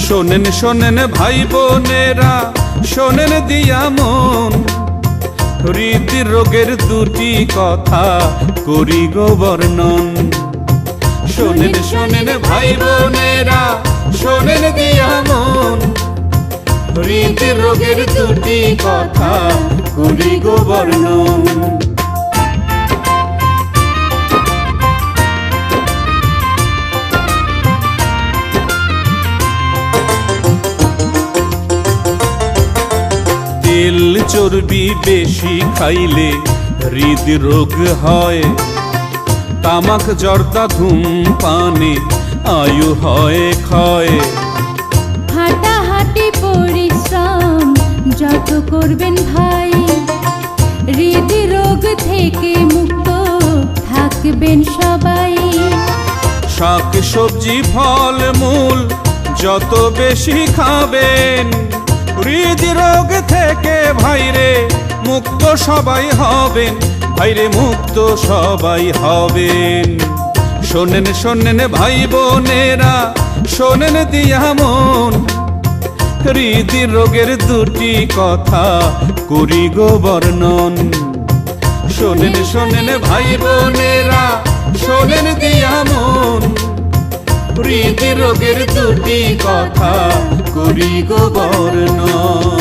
শোনেন শোনেন ভাই বোনেরা, শোনেন দিয়া মন, হৃদরোগের দুটি কথা করি গো বর্ণন। শোনেন শোনেন ভাই বোনেরা, শোনেন দিয়া মন, হৃদরোগের দুটি কথা করি গো বর্ণন। তেল চর্বি বেশি খাইলে হৃদরোগ হয়, তামাক জর্দা ধূমপানে আয়ু হয় ক্ষয়। হাঁটাহাঁটি পরিশ্রম যত করবেন ভাই, হৃদরোগ থেকে মুক্ত থাকবেন সবাই। শাক সবজি ফল মূল যত বেশি খাবেন, হৃদরোগ থেকে ভাইরে মুক্ত সবাই হবেন, ভাইরে মুক্ত সবাই হবেন। শোনেন শোনেন ভাই বোনেরা, শোনেন দিয়া মন, হৃদরোগের দুটি কথা করি গো বর্ণন। শোনেন শোনেন ভাই বোনেরা, শোনেন দিয়া মন, হৃদরোগের দুটি কথা করি গো বর্ণন।